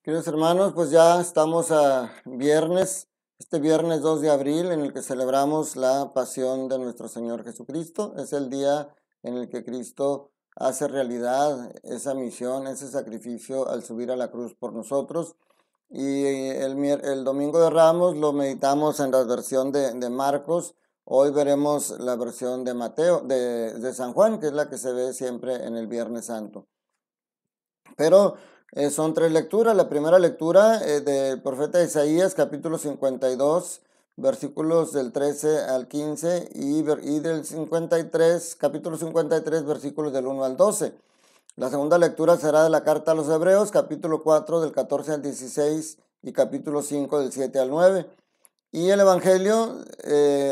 Queridos hermanos, pues ya estamos a viernes, este viernes 2 de abril, en el que celebramos la pasión de nuestro Señor Jesucristo. Es el día en el que Cristo hace realidad esa misión, ese sacrificio al subir a la cruz por nosotros. Y el domingo de Ramos lo meditamos en la versión de Marcos. Hoy veremos la versión de Mateo, de San Juan, que es la que se ve siempre en el Viernes Santo. Pero son tres lecturas. La primera lectura del profeta Isaías, capítulo 52, versículos del 13 al 15, y del 53, capítulo 53, versículos del 1 al 12. La segunda lectura será de la carta a los Hebreos, capítulo 4, del 14 al 16, y capítulo 5, del 7 al 9. Y el Evangelio,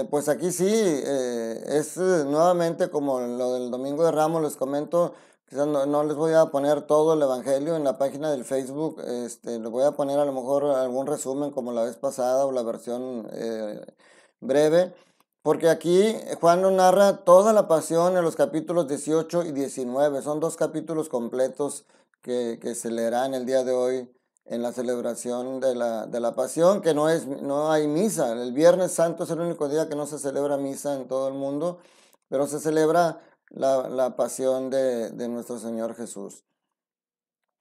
pues aquí sí, es nuevamente como lo del Domingo de Ramos, les comento, quizás no les voy a poner todo el Evangelio en la página del Facebook, les voy a poner a lo mejor algún resumen como la vez pasada o la versión breve, porque aquí Juan nos narra toda la pasión en los capítulos 18 y 19, son dos capítulos completos que se leerán el día de hoy en la celebración de la pasión, que no hay misa. El Viernes Santo es el único día que no se celebra misa en todo el mundo, pero se celebra la pasión de nuestro Señor Jesús.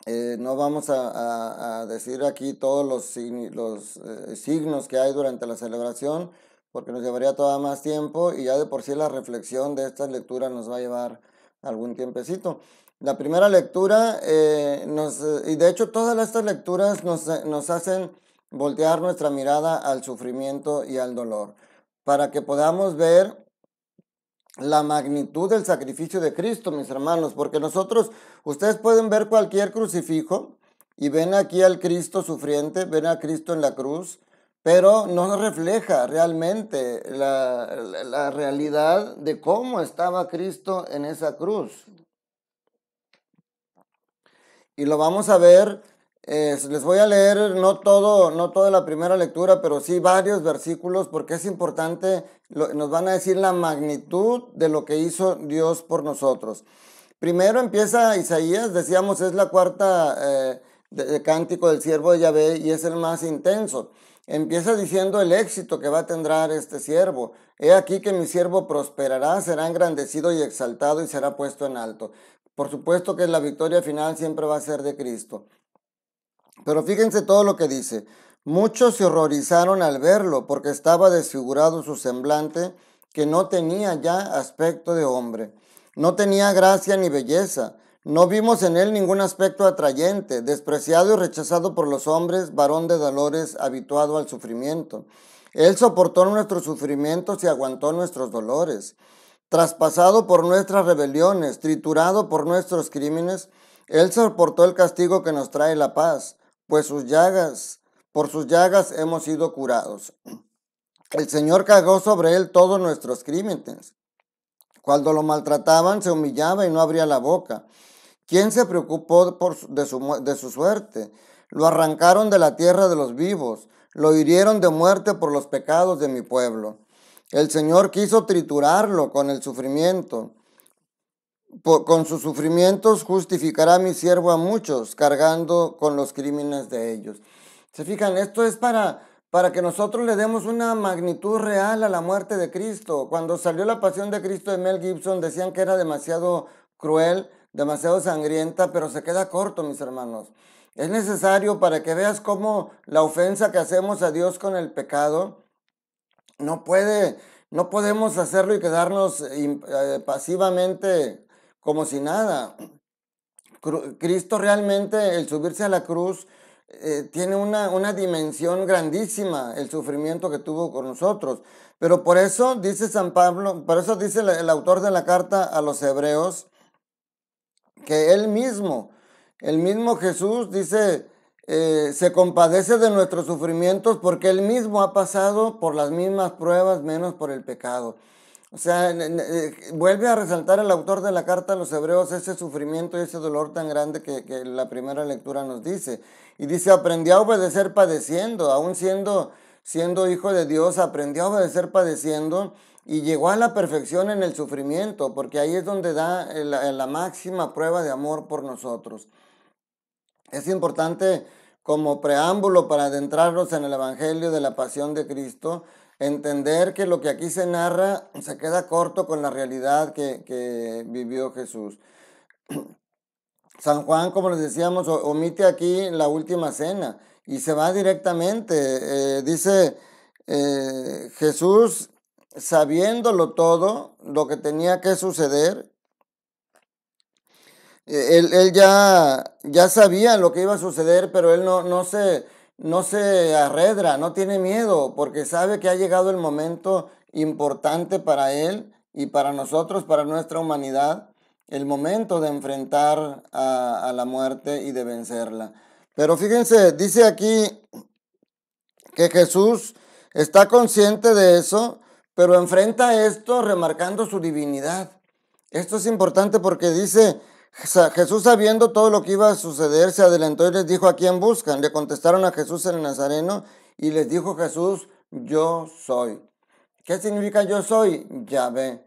No vamos a decir aquí todos los signos que hay durante la celebración, porque nos llevaría todavía más tiempo y ya de por sí la reflexión de estas lecturas nos va a llevar algún tiempecito. La primera lectura, y de hecho todas estas lecturas nos hacen voltear nuestra mirada al sufrimiento y al dolor, para que podamos ver la magnitud del sacrificio de Cristo, mis hermanos, porque ustedes pueden ver cualquier crucifijo y ven aquí al Cristo sufriente, ven a Cristo en la cruz, pero no refleja realmente la realidad de cómo estaba Cristo en esa cruz. Y lo vamos a ver, les voy a leer no toda la primera lectura, pero sí varios versículos, porque es importante, nos van a decir la magnitud de lo que hizo Dios por nosotros. Primero empieza Isaías, decíamos, es la cuarta de cántico del siervo de Yahvé y es el más intenso. Empieza diciendo el éxito que va a tener este siervo. He aquí que mi siervo prosperará, será engrandecido y exaltado y será puesto en alto. Por supuesto que la victoria final siempre va a ser de Cristo. Pero fíjense todo lo que dice. Muchos se horrorizaron al verlo porque estaba desfigurado su semblante, que no tenía ya aspecto de hombre. No tenía gracia ni belleza. No vimos en él ningún aspecto atrayente, despreciado y rechazado por los hombres, varón de dolores, habituado al sufrimiento. Él soportó nuestros sufrimientos y aguantó nuestros dolores. Traspasado por nuestras rebeliones, triturado por nuestros crímenes, él soportó el castigo que nos trae la paz, pues por sus llagas hemos sido curados. El Señor cargó sobre él todos nuestros crímenes. Cuando lo maltrataban, se humillaba y no abría la boca. ¿Quién se preocupó de su suerte? Lo arrancaron de la tierra de los vivos, lo hirieron de muerte por los pecados de mi pueblo. El Señor quiso triturarlo con el sufrimiento. Con sus sufrimientos justificará a mi siervo a muchos, cargando con los crímenes de ellos. ¿Se fijan? Esto es para que nosotros le demos una magnitud real a la muerte de Cristo. Cuando salió la pasión de Cristo de Mel Gibson, decían que era demasiado cruel, demasiado sangrienta, pero se queda corto, mis hermanos. Es necesario para que veas cómo la ofensa que hacemos a Dios con el pecado no podemos hacerlo y quedarnos pasivamente como si nada. Cristo realmente, el subirse a la cruz, tiene una dimensión grandísima, el sufrimiento que tuvo con nosotros. Pero por eso dice San Pablo, por eso dice el autor de la carta a los Hebreos, que el mismo Jesús dice, se compadece de nuestros sufrimientos porque él mismo ha pasado por las mismas pruebas, menos por el pecado. O sea, vuelve a resaltar el autor de la carta a los Hebreos ese sufrimiento y ese dolor tan grande que la primera lectura nos dice. Y dice, aprendió a obedecer padeciendo, aún siendo hijo de Dios, aprendió a obedecer padeciendo y llegó a la perfección en el sufrimiento, porque ahí es donde da la máxima prueba de amor por nosotros. Es importante como preámbulo para adentrarnos en el Evangelio de la Pasión de Cristo, entender que lo que aquí se narra se queda corto con la realidad que vivió Jesús. San Juan, como les decíamos, omite aquí la última cena y se va directamente. Dice Jesús, sabiéndolo todo, lo que tenía que suceder, él ya sabía lo que iba a suceder, pero él no se arredra, no tiene miedo, porque sabe que ha llegado el momento importante para él y para nosotros, para nuestra humanidad, el momento de enfrentar a la muerte y de vencerla. Pero fíjense, dice aquí que Jesús está consciente de eso, pero enfrenta esto remarcando su divinidad. Esto es importante porque dice, Jesús sabiendo todo lo que iba a suceder, se adelantó y les dijo, ¿a quién buscan? Le contestaron a Jesús el Nazareno y les dijo Jesús, yo soy. ¿Qué significa yo soy? Yahvé.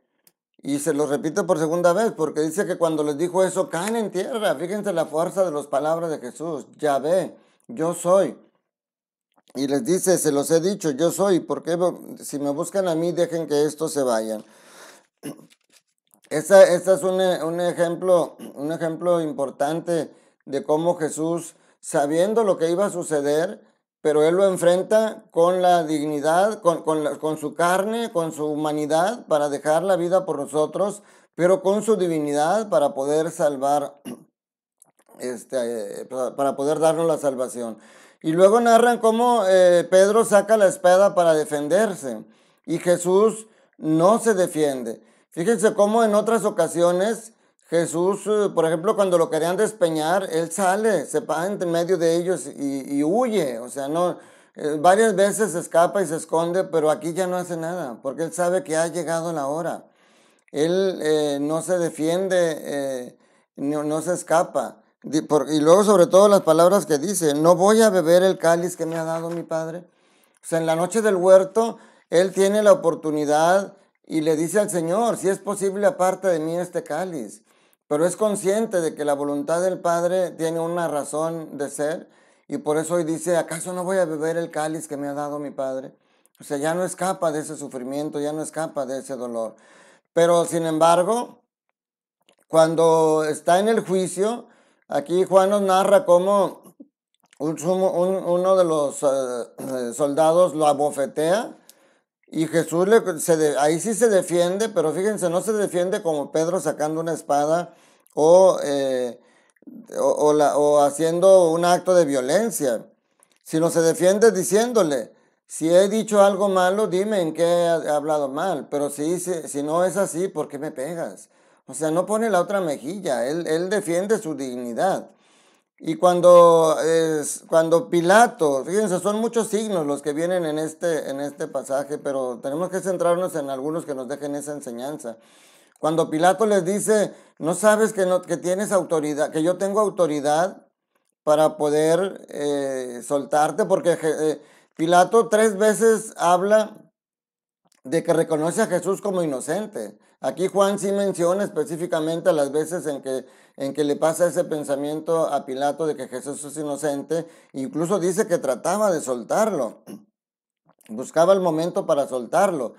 Y se lo repite por segunda vez porque dice que cuando les dijo eso, caen en tierra. Fíjense la fuerza de las palabras de Jesús. Yahvé, yo soy. Y les dice, se los he dicho, yo soy. ¿Por qué si me buscan a mí, dejen que estos se vayan? Este es un ejemplo importante de cómo Jesús, sabiendo lo que iba a suceder, pero él lo enfrenta con la dignidad, con su carne, con su humanidad, para dejar la vida por nosotros, pero con su divinidad para poder salvar, para poder darnos la salvación. Y luego narran cómo Pedro saca la espada para defenderse y Jesús no se defiende. Fíjense cómo en otras ocasiones Jesús, por ejemplo, cuando lo querían despeñar, él sale, se para en medio de ellos y huye. O sea, no, varias veces se escapa y se esconde, pero aquí ya no hace nada, porque él sabe que ha llegado la hora. Él no se defiende, no se escapa. Y luego sobre todo las palabras que dice, no voy a beber el cáliz que me ha dado mi padre. O sea, en la noche del huerto, él tiene la oportunidad y le dice al Señor, si es posible, aparte de mí este cáliz. Pero es consciente de que la voluntad del Padre tiene una razón de ser y por eso hoy dice, ¿acaso no voy a beber el cáliz que me ha dado mi Padre? O sea, ya no escapa de ese sufrimiento, ya no escapa de ese dolor. Pero sin embargo, cuando está en el juicio, aquí Juan nos narra cómo uno de los soldados lo abofetea y Jesús ahí sí se defiende, pero fíjense, no se defiende como Pedro sacando una espada o, o haciendo un acto de violencia, sino se defiende diciéndole, si he dicho algo malo, dime en qué he hablado mal, pero si no es así, ¿por qué me pegas? O sea, no pone la otra mejilla, él defiende su dignidad. Y cuando Pilato, fíjense, son muchos signos los que vienen en este pasaje, pero tenemos que centrarnos en algunos que nos dejen esa enseñanza. Cuando Pilato les dice, no sabes que tienes autoridad, que yo tengo autoridad para poder soltarte, porque Pilato 3 veces habla de que reconoce a Jesús como inocente. Aquí Juan sí menciona específicamente las veces en que le pasa ese pensamiento a Pilato de que Jesús es inocente. Incluso dice que trataba de soltarlo, buscaba el momento para soltarlo.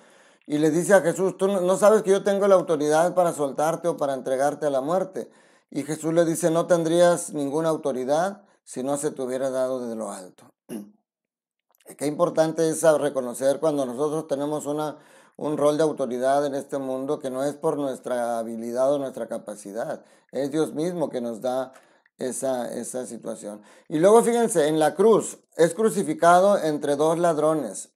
Y le dice a Jesús, tú no sabes que yo tengo la autoridad para soltarte o para entregarte a la muerte. Y Jesús le dice, no tendrías ninguna autoridad si no se te hubiera dado desde lo alto. Qué importante es reconocer cuando nosotros tenemos un rol de autoridad en este mundo que no es por nuestra habilidad o nuestra capacidad, es Dios mismo que nos da esa situación. Y luego fíjense, en la cruz es crucificado entre 2 ladrones.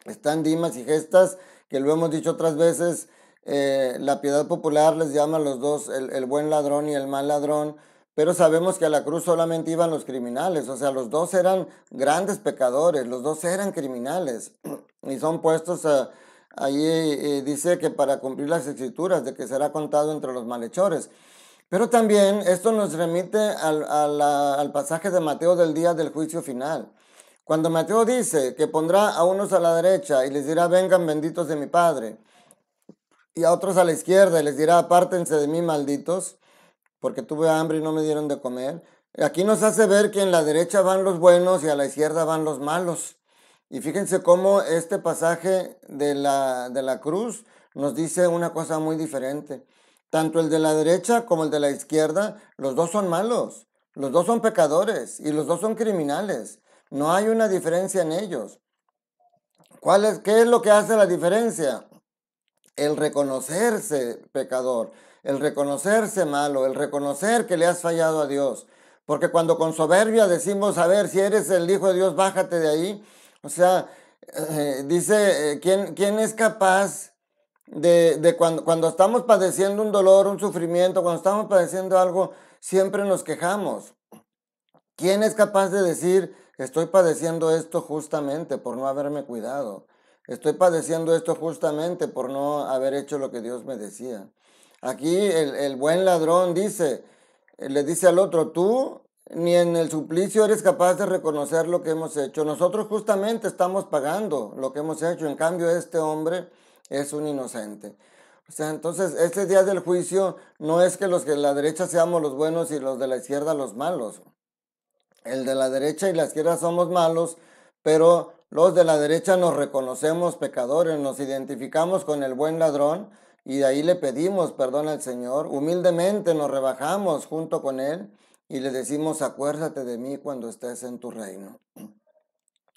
Están Dimas y Gestas, que lo hemos dicho otras veces, la piedad popular les llama a los dos el buen ladrón y el mal ladrón, pero sabemos que a la cruz solamente iban los criminales, o sea, los dos eran grandes pecadores, los dos eran criminales, y son puestos ahí, dice que para cumplir las escrituras, de que será contado entre los malhechores. Pero también esto nos remite al pasaje de Mateo del día del juicio final. Cuando Mateo dice que pondrá a unos a la derecha y les dirá, vengan benditos de mi Padre, y a otros a la izquierda y les dirá, apártense de mí malditos, porque tuve hambre y no me dieron de comer, Aquí nos hace ver que en la derecha van los buenos y a la izquierda van los malos. Y fíjense cómo este pasaje de la cruz nos dice una cosa muy diferente. Tanto el de la derecha como el de la izquierda, los dos son malos, los dos son pecadores y los dos son criminales. No hay una diferencia en ellos. ¿Qué es lo que hace la diferencia? El reconocerse pecador, el reconocerse malo, el reconocer que le has fallado a Dios. Porque cuando con soberbia decimos, a ver, si eres el Hijo de Dios, bájate de ahí. O sea, dice, ¿quién es capaz de cuando estamos padeciendo un dolor, un sufrimiento, cuando estamos padeciendo algo, siempre nos quejamos? ¿Quién es capaz de decir, estoy padeciendo esto justamente por no haberme cuidado? Estoy padeciendo esto justamente por no haber hecho lo que Dios me decía. Aquí el buen ladrón le dice al otro, tú ni en el suplicio eres capaz de reconocer lo que hemos hecho. Nosotros justamente estamos pagando lo que hemos hecho. En cambio, este hombre es un inocente. O sea, entonces, este día del juicio no es que los de la derecha seamos los buenos y los de la izquierda los malos. El de la derecha y la izquierda somos malos, pero los de la derecha nos reconocemos pecadores, nos identificamos con el buen ladrón y de ahí le pedimos perdón al Señor. Humildemente nos rebajamos junto con Él y le decimos, acuérdate de mí cuando estés en tu reino.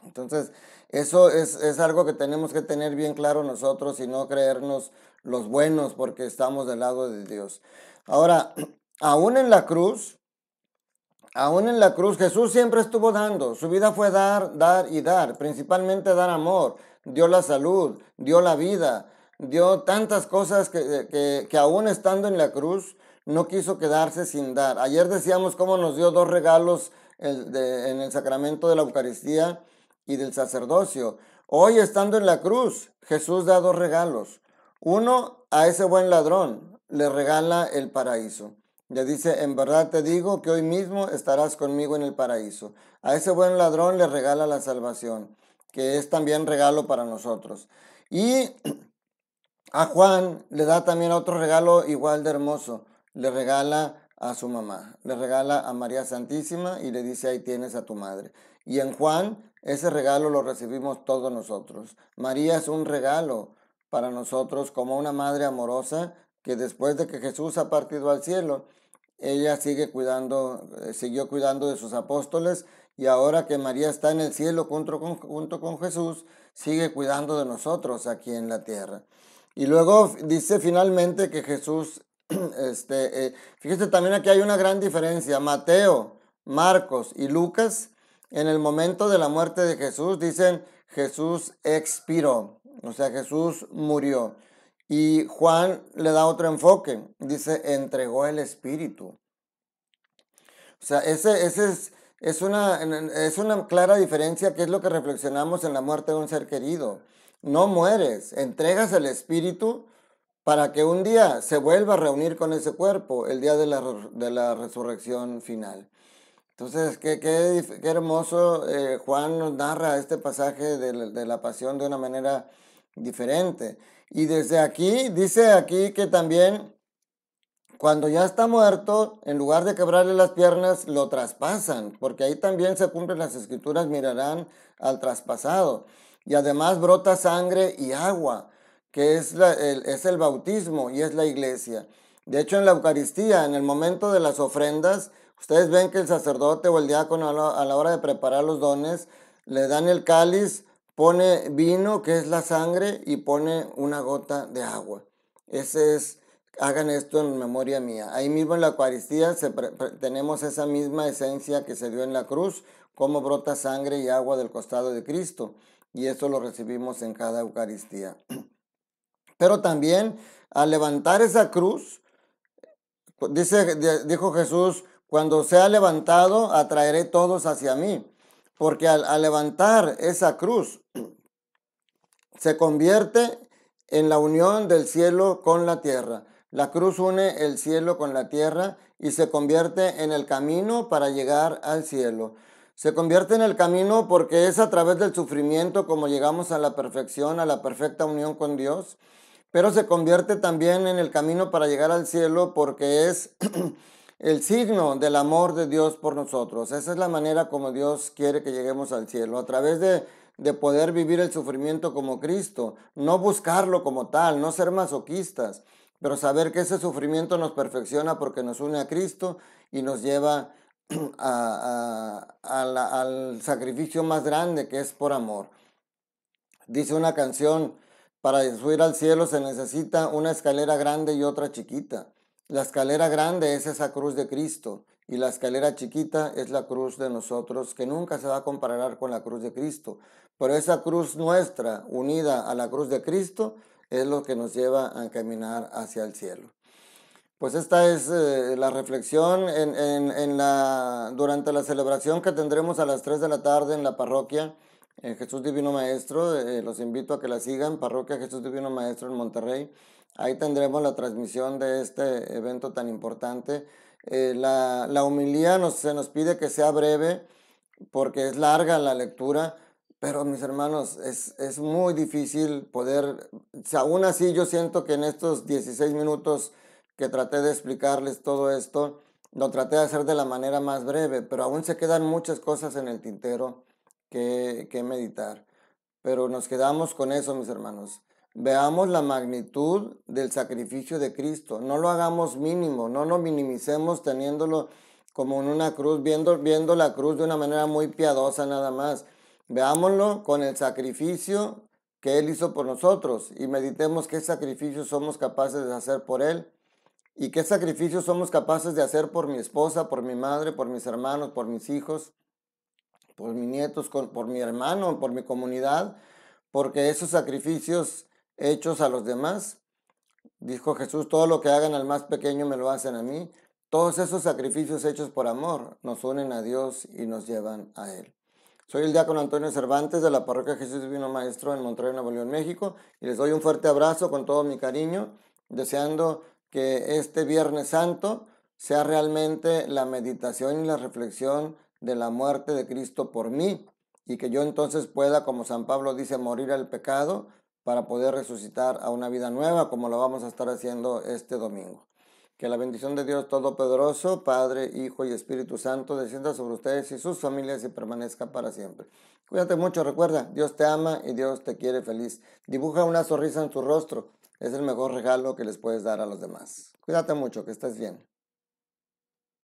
Entonces, eso es algo que tenemos que tener bien claro nosotros y no creernos los buenos porque estamos del lado de Dios. Ahora, aún en la cruz, Aún en la cruz, Jesús siempre estuvo dando. Su vida fue dar, dar y dar. Principalmente dar amor. Dio la salud, dio la vida, dio tantas cosas que aún estando en la cruz, no quiso quedarse sin dar. Ayer decíamos cómo nos dio dos regalos en el sacramento de la Eucaristía y del sacerdocio. Hoy, estando en la cruz, Jesús da dos regalos. Uno, a ese buen ladrón le regala el paraíso. Le dice, en verdad te digo que hoy mismo estarás conmigo en el paraíso. A ese buen ladrón le regala la salvación, que es también regalo para nosotros. Y a Juan le da también otro regalo igual de hermoso. Le regala a su mamá, le regala a María Santísima y le dice, ahí tienes a tu madre. Y en Juan ese regalo lo recibimos todos nosotros. María es un regalo para nosotros como una madre amorosa que después de que Jesús ha partido al cielo, ella siguió cuidando de sus apóstoles y ahora que María está en el cielo junto con Jesús, sigue cuidando de nosotros aquí en la tierra. Y luego dice finalmente que Jesús, fíjese también aquí hay una gran diferencia. Mateo, Marcos y Lucas, en el momento de la muerte de Jesús, dicen Jesús expiró, o sea, Jesús murió. Y Juan le da otro enfoque, dice entregó el Espíritu. O sea, es una clara diferencia que es lo que reflexionamos en la muerte de un ser querido. No mueres, entregas el espíritu para que un día se vuelva a reunir con ese cuerpo, el día de la resurrección final. Entonces, qué hermoso Juan nos narra este pasaje de la pasión de una manera diferente. Y desde aquí, dice aquí que también cuando ya está muerto, en lugar de quebrarle las piernas, lo traspasan, porque ahí también se cumplen las escrituras, mirarán al traspasado. Y además brota sangre y agua, que es el bautismo y es la iglesia. De hecho, en la Eucaristía, en el momento de las ofrendas, ustedes ven que el sacerdote o el diácono a la hora de preparar los dones, le dan el cáliz, pone vino, que es la sangre, y pone una gota de agua. Hagan esto en memoria mía. Ahí mismo en la Eucaristía tenemos esa misma esencia que se dio en la cruz, cómo brota sangre y agua del costado de Cristo. Y eso lo recibimos en cada Eucaristía. Pero también al levantar esa cruz, dijo Jesús, cuando sea levantado, atraeré todos hacia mí. Porque al levantar esa cruz, se convierte en la unión del cielo con la tierra. La cruz une el cielo con la tierra y se convierte en el camino para llegar al cielo. Se convierte en el camino porque es a través del sufrimiento como llegamos a la perfección, a la perfecta unión con Dios. Pero se convierte también en el camino para llegar al cielo porque es el signo del amor de Dios por nosotros. Esa es la manera como Dios quiere que lleguemos al cielo, a través de poder vivir el sufrimiento como Cristo, no buscarlo como tal, no ser masoquistas, pero saber que ese sufrimiento nos perfecciona porque nos une a Cristo y nos lleva al sacrificio más grande, que es por amor. Dice una canción, para subir al cielo se necesita una escalera grande y otra chiquita. La escalera grande es esa cruz de Cristo y la escalera chiquita es la cruz de nosotros, que nunca se va a comparar con la cruz de Cristo. Pero esa cruz nuestra, unida a la cruz de Cristo, es lo que nos lleva a caminar hacia el cielo. Pues esta es la reflexión durante la celebración que tendremos a las 3 de la tarde en la parroquia Jesús Divino Maestro. Los invito a que la sigan, Parroquia Jesús Divino Maestro en Monterrey. Ahí tendremos la transmisión de este evento tan importante. La homilía se nos pide que sea breve porque es larga la lectura, pero mis hermanos, es muy difícil poder, aún así yo siento que en estos 16 minutos que traté de explicarles todo esto, lo traté de hacer de la manera más breve, pero aún se quedan muchas cosas en el tintero que meditar. Pero nos quedamos con eso, mis hermanos. Veamos la magnitud del sacrificio de Cristo. No lo hagamos mínimo, no lo minimicemos teniéndolo como en una cruz, viendo la cruz de una manera muy piadosa nada más. Veámoslo con el sacrificio que Él hizo por nosotros y meditemos qué sacrificios somos capaces de hacer por Él y qué sacrificios somos capaces de hacer por mi esposa, por mi madre, por mis hermanos, por mis hijos, por mis nietos, por mi hermano, por mi comunidad, porque esos sacrificios hechos a los demás, dijo Jesús, todo lo que hagan al más pequeño me lo hacen a mí. Todos esos sacrificios hechos por amor nos unen a Dios y nos llevan a Él. Soy el diácono Antonio Cervantes de la Parroquia Jesús Divino Maestro en Monterrey, Nuevo León, México, y les doy un fuerte abrazo con todo mi cariño, deseando que este Viernes Santo sea realmente la meditación y la reflexión de la muerte de Cristo por mí, y que yo entonces pueda, como San Pablo dice, morir al pecado para poder resucitar a una vida nueva, como lo vamos a estar haciendo este domingo. Que la bendición de Dios Todopoderoso, Padre, Hijo y Espíritu Santo, descienda sobre ustedes y sus familias y permanezca para siempre. Cuídate mucho, recuerda, Dios te ama y Dios te quiere feliz. Dibuja una sonrisa en tu rostro, es el mejor regalo que les puedes dar a los demás. Cuídate mucho, que estés bien.